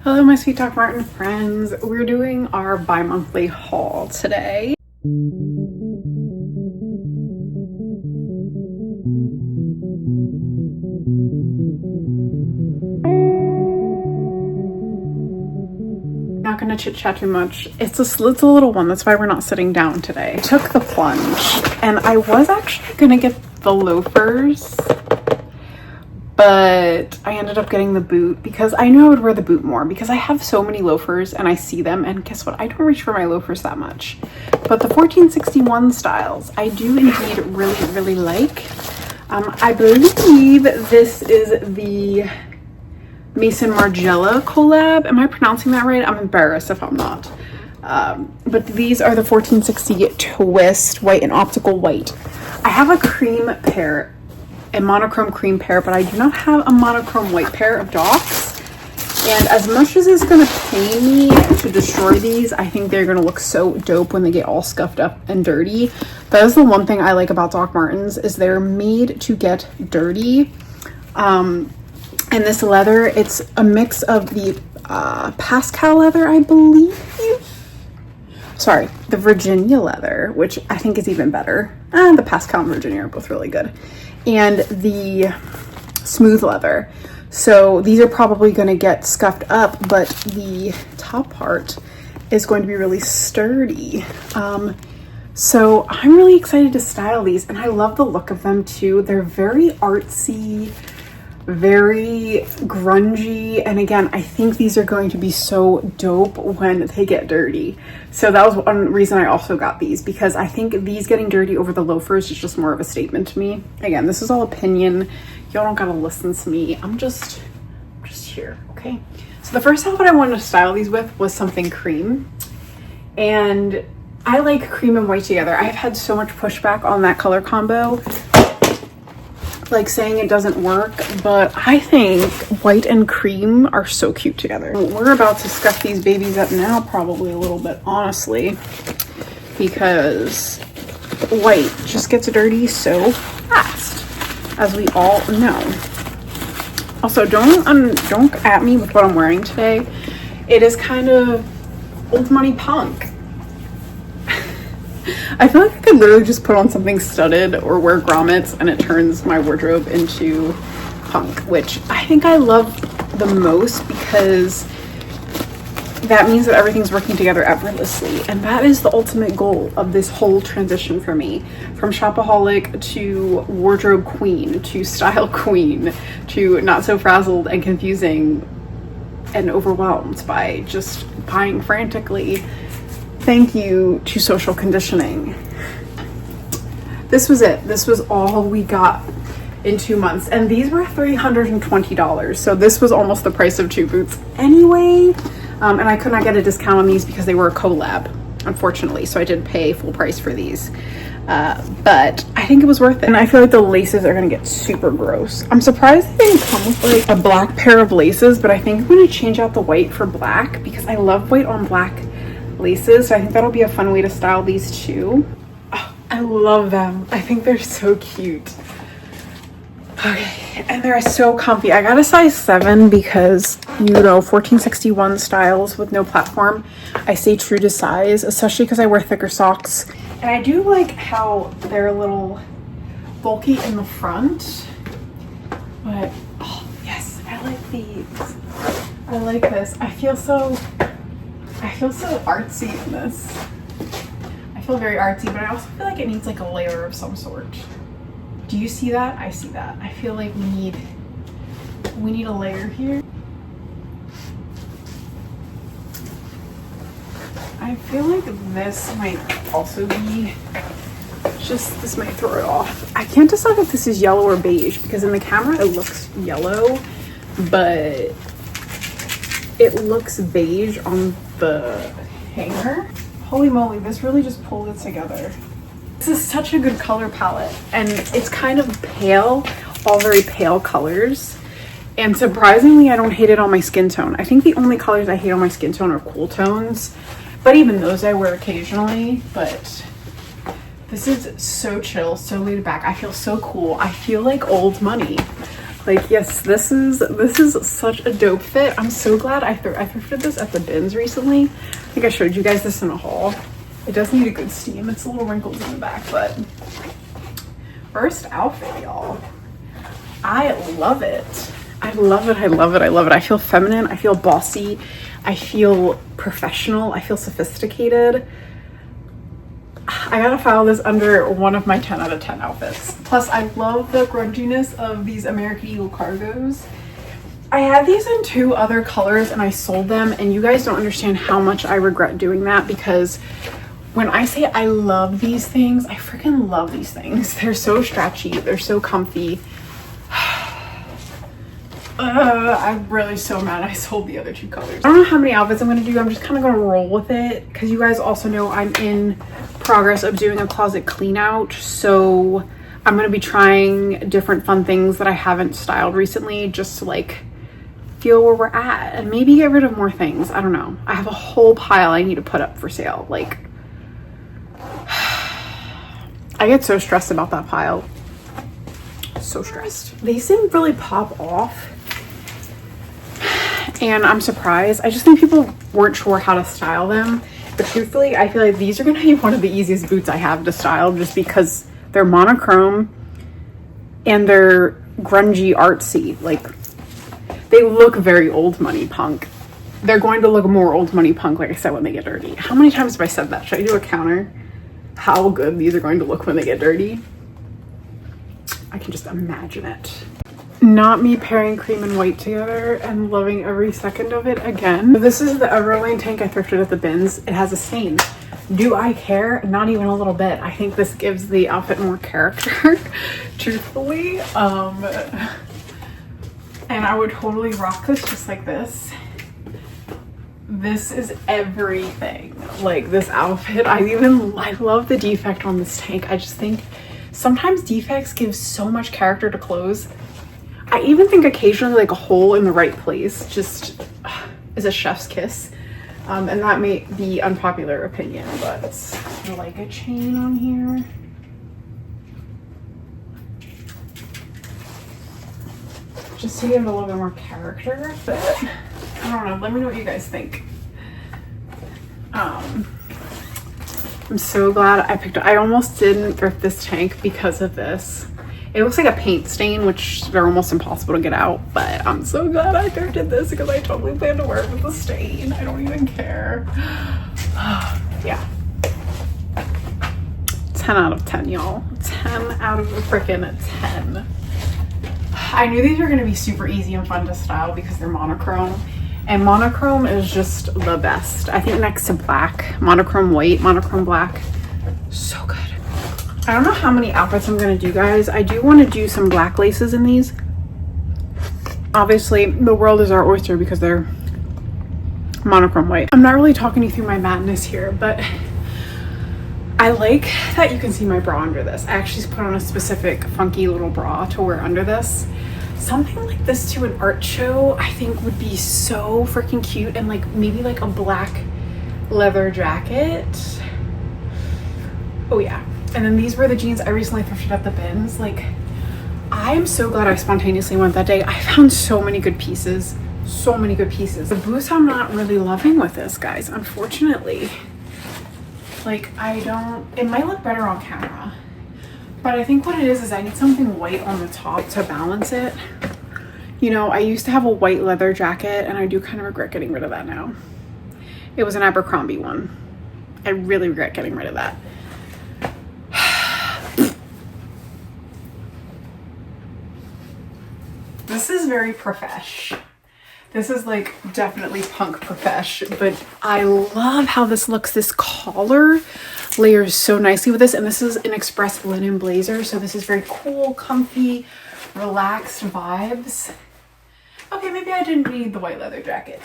Hello, my sweet Doc Marten friends. We're doing our bi-monthly haul today. Not gonna chit chat too much. It's a little one, that's why we're not sitting down today. I took the plunge and I was actually gonna get the loafers, but I ended up getting the boot because I knew I would wear the boot more because I have so many loafers and I see them, and guess what? I don't reach for my loafers that much. But the 1461 styles, I do indeed really like. I believe this is the Mason Margiela collab. Am I pronouncing that right? I'm embarrassed if I'm not. But these are the 1460 twist white and optical white. I have a cream pair, a monochrome cream pair, but I do not have a monochrome white pair of Docs. And as much as it's gonna pain me to destroy these, I think they're gonna look so dope when they get all scuffed up and dirty. That is the one thing I like about Doc Martens, is they're made to get dirty. And this leather, it's a mix of the Pascal leather, I believe. Sorry, the Virginia leather, which I think is even better. And the Pascal and Virginia are both really good. And the smooth leather. So these are probably going to get scuffed up, but the top part is going to be really sturdy. So I'm really excited to style these, and I love the look of them too. They're very artsy, very grungy, and again, I think these are going to be so dope when they get dirty. So that was one reason I also got these, because I think these getting dirty over the loafers is just more of a statement to me. Again, this is all opinion. Y'all don't gotta listen to me. I'm just here, okay? So the first outfit I wanted to style these with was something cream, and I like cream and white together. I've had so much pushback on that color combo, like saying it doesn't work, but I think white and cream are so cute together. We're about to scuff these babies up now, probably a little bit, honestly, because white just gets dirty so fast, as we all know. Also, don't at me with what I'm wearing today. It is kind of old money punk. I feel like I could literally just put on something studded or wear grommets and it turns my wardrobe into punk, which I think I love the most, because that means that everything's working together effortlessly. And that is the ultimate goal of this whole transition for me. From shopaholic to wardrobe queen to style queen to not so frazzled and confusing and overwhelmed by just buying frantically. Thank you to social conditioning. This was it. This was all we got in 2 months. And these were $320. So this was almost the price of 2 boots anyway. And I could not get a discount on these because they were a collab, unfortunately. So I did pay full price for these. But I think it was worth it. And I feel like the laces are gonna get super gross. I'm surprised they didn't come with like a black pair of laces, but I think I'm gonna change out the white for black because I love white on black laces. So I think that'll be a fun way to style these too. Oh, I love them. I think they're so cute. Okay, and they're so comfy. I got a size 7 because, you know, 1461 styles with no platform, I stay true to size, especially because I wear thicker socks. And I do like how they're a little bulky in the front, but oh yes, I like these. I like this. I feel so artsy in this. I feel very artsy, but I also feel like it needs like a layer of some sort. Do you see that? I see that. I feel like we need a layer here. I feel like this might also be this might throw it off. I can't decide if this is yellow or beige because in the camera it looks yellow, but it looks beige on the hanger. Holy moly, this really just pulled it together. This is such a good color palette, and it's kind of pale, all very pale colors. And surprisingly, I don't hate it on my skin tone. I think the only colors I hate on my skin tone are cool tones, but even those I wear occasionally. But this is so chill, so laid back. I feel so cool. I feel like old money. Like, yes, this is such a dope fit. I'm so glad I thrifted this at the bins recently. I think I showed you guys this in a haul. It does need a good steam. It's a little wrinkled in the back, but first outfit, y'all. I love it. I love it. I love it. I love it. I feel feminine. I feel bossy. I feel professional. I feel sophisticated. I gotta file this under one of my 10 out of 10 outfits. Plus, I love the grunginess of these American Eagle cargos. I had these in 2 other colors and I sold them, and you guys don't understand how much I regret doing that, because when I say I love these things, I freaking love these things. They're so stretchy. They're so comfy. I'm really so mad I sold the other 2 colors. I don't know how many outfits I'm gonna do. I'm just kind of gonna roll with it, because you guys also know I'm in progress of doing a closet clean out. So I'm gonna be trying different fun things that I haven't styled recently, just to like feel where we're at and maybe get rid of more things. I don't know. I have a whole pile I need to put up for sale. Like, I get so stressed about that pile. So stressed. They didn't really pop off, and I'm surprised. I just think people weren't sure how to style them, but truthfully I feel like these are gonna be one of the easiest boots I have to style, just because they're monochrome and they're grungy, artsy. Like, they look very old money punk. They're going to look more old money punk, like I said, when they get dirty. How many times have I said that? Should I do a counter? How good these are going to look when they get dirty. I can just imagine it. Not me pairing cream and white together and loving every second of it again. This is the Everlane tank I thrifted at the bins. It has a stain. Do I care? Not even a little bit. I think this gives the outfit more character, truthfully. And I would totally rock this just like this. This is everything. Like, this outfit, I love the defect on this tank. I just think sometimes defects give so much character to clothes. I even think occasionally like a hole in the right place just is a chef's kiss. And that may be unpopular opinion, but like a chain on here. Just to give it a little bit more character, but I don't know. Let me know what you guys think. I'm so glad I picked it. I almost didn't thrift this tank because of this. It looks like a paint stain, which they're almost impossible to get out, but I'm so glad I thrifted this because I totally plan to wear it with the stain. I don't even care. Yeah. 10 out of 10, y'all. 10 out of a freaking 10. I knew these were going to be super easy and fun to style because they're monochrome, and monochrome is just the best. I think next to black, monochrome white, monochrome black, so good. I don't know how many outfits I'm going to do, guys. I do want to do some black laces in these. Obviously, the world is our oyster because they're monochrome white. I'm not really talking you through my madness here, but I like that you can see my bra under this. I actually put on a specific funky little bra to wear under this. Something like this to an art show I think would be so freaking cute, and like maybe like a black leather jacket. Oh yeah. And then these were the jeans I recently thrifted at the bins. Like, I am so glad I spontaneously went that day. I found so many good pieces. So many good pieces. The boots I'm not really loving with this, guys, unfortunately. Like, it might look better on camera, but I think what it is I need something white on the top to balance it. You know, I used to have a white leather jacket and I do kind of regret getting rid of that now. It was an Abercrombie one. I really regret getting rid of that. This is very profesh. This is like definitely punk profesh, but I love how this looks. This collar layers so nicely with this, and this is an express linen blazer, so this is very cool, comfy, relaxed vibes. Okay, maybe I didn't need the white leather jacket.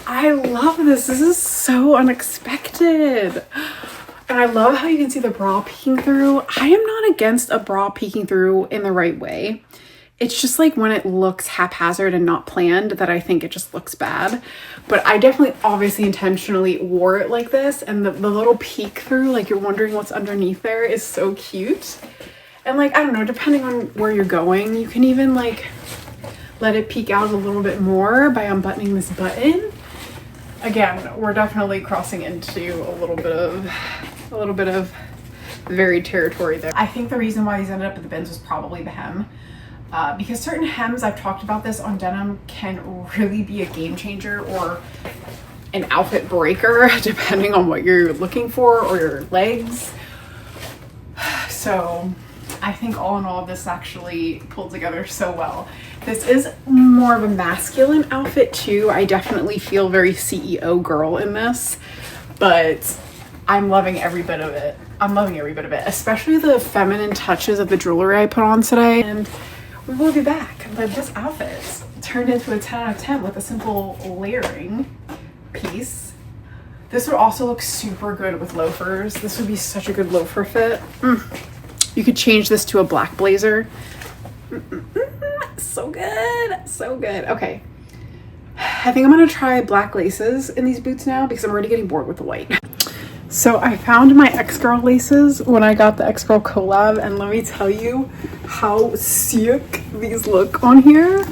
I love this. This is so unexpected. And I love how you can see the bra peeking through. I am not against a bra peeking through in the right way. It's just like when it looks haphazard and not planned that I think it just looks bad. But I definitely obviously intentionally wore it like this, and the little peek through, like you're wondering what's underneath there, is so cute. And like, I don't know, depending on where you're going, you can even like let it peek out a little bit more by unbuttoning this button. Again, we're definitely crossing into a little bit of varied territory there. I think the reason why these ended up at the bins was probably the hem. Because certain hems, I've talked about this on denim, can really be a game changer or an outfit breaker depending on what you're looking for or your legs. So I think all in all, this actually pulled together so well. This is more of a masculine outfit too. I definitely feel very CEO girl in this, but I'm loving every bit of it. I'm loving every bit of it, especially the feminine touches of the jewelry I put on today. And we will be back. But this outfit turned into a 10 out of 10 with a simple layering piece. This would also look super good with loafers. This would be such a good loafer fit. You could change this to a black blazer. So good, so good. Okay, I think I'm gonna try black laces in these boots now because I'm already getting bored with the white. So I found my X-Girl laces when I got the X-Girl collab, and let me tell you how sick these look on here.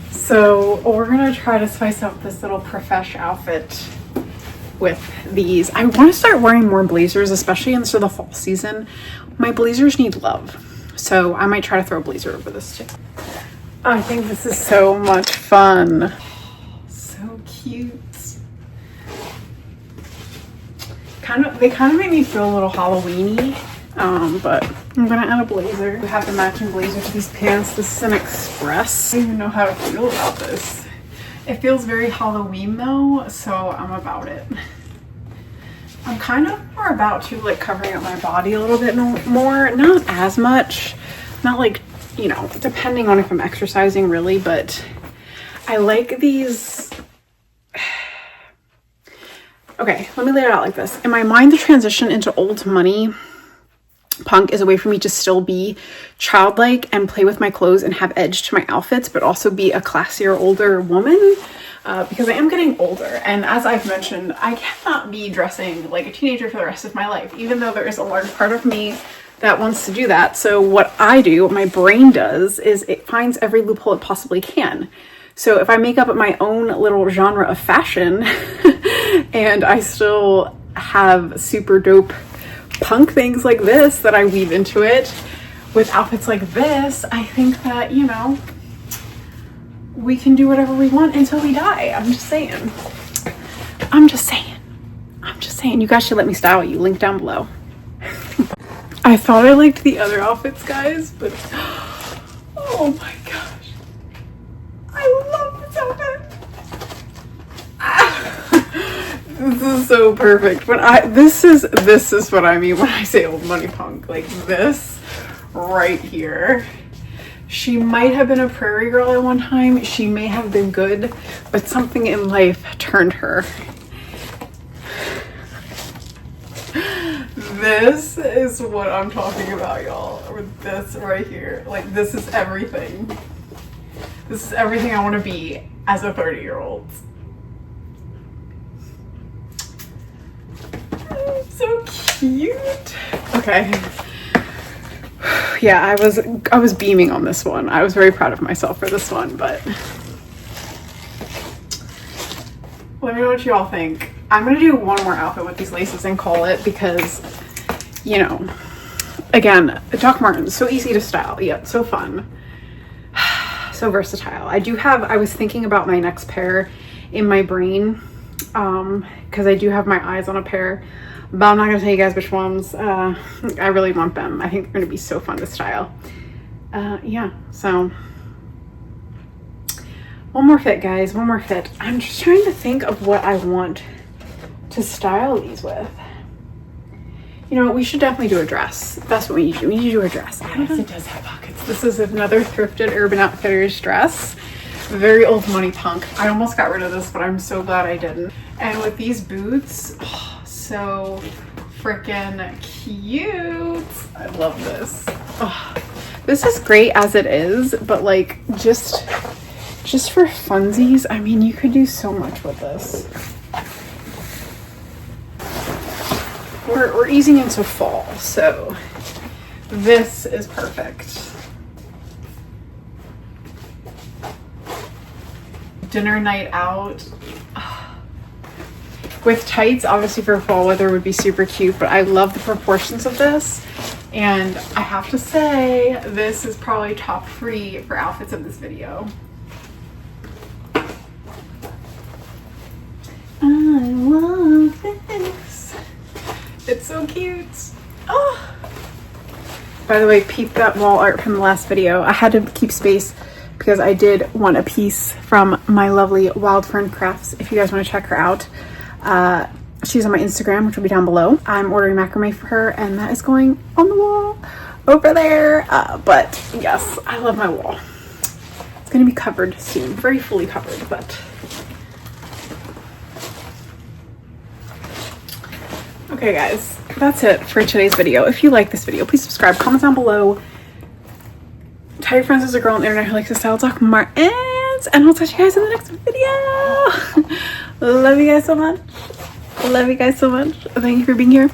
So we're gonna try to spice up this little profesh outfit with these. I want to start wearing more blazers, especially into the fall season. My blazers need love, so I might try to throw a blazer over this too. I think this is so much fun. So cute. They kind of make me feel a little Halloween-y, but I'm gonna add a blazer. We have the matching blazer to these pants. This is an express. I don't even know how to feel about this. It feels very Halloween though, so I'm about it. I'm kind of more about to like covering up my body a little bit more, not as much, not like, you know, depending on if I'm exercising really, but I like these. Okay, let me lay it out like this. In my mind, the transition into old money punk is a way for me to still be childlike and play with my clothes and have edge to my outfits, but also be a classier, older woman, because I am getting older. And as I've mentioned, I cannot be dressing like a teenager for the rest of my life, even though there is a large part of me that wants to do that. So what I do, what my brain does, is it finds every loophole it possibly can. So if I make up my own little genre of fashion and I still have super dope punk things like this that I weave into it with outfits like this, I think that, you know, we can do whatever we want until we die. I'm just saying. I'm just saying. You guys should let me style you. Link down below. I thought I liked the other outfits, guys, but oh my gosh. I love this outfit. This is so perfect. This is what I mean when I say old money punk. Like this right here. She might have been a prairie girl at one time. She may have been good, but something in life turned her. This is what I'm talking about, y'all. With this right here. Like, this is everything. This is everything I want to be as a 30-year-old. So cute. Okay. Yeah, I was beaming on this one. I was very proud of myself for this one, but let me know what you all think. I'm gonna do one more outfit with these laces and call it, because, you know, again, Doc Martens, so easy to style, yet so fun, so versatile. I was thinking about my next pair in my brain, because I do have my eyes on a pair, but I'm not gonna tell you guys which ones. I really want them. I think they're gonna be so fun to style. Yeah, so one more fit, guys, one more fit. I'm just trying to think of what I want to style these with. You know, we should definitely do a dress. That's what we need to do. We need to do a dress. Yes, it does have pockets. This is another thrifted Urban Outfitters dress. Very old money punk. I almost got rid of this, but I'm so glad I didn't. And with these boots, oh, so freaking cute. I love this. Oh, this is great as it is, but like just for funsies, I mean, you could do so much with this. We're easing into fall, so This is perfect. Dinner night out. With tights, obviously for fall weather would be super cute, but I love the proportions of this. And I have to say, this is probably top 3 for outfits of this video. I love this. It's so cute. Oh. By the way, peep that wall art from the last video. I had to keep space because I did want a piece from my lovely Wild Fern Crafts. If you guys want to check her out. She's on my Instagram, which will be down below. I'm ordering macrame for her, and that is going on the wall over there. But yes, I love my wall. It's gonna be covered soon, very fully covered, but. Okay guys, that's it for today's video. If you like this video, please subscribe, comment down below. Tell your friends there's a girl on the internet who likes to style Doc Martens, and I'll touch you guys in the next video. Love you guys so much. Love you guys so much. Thank you for being here.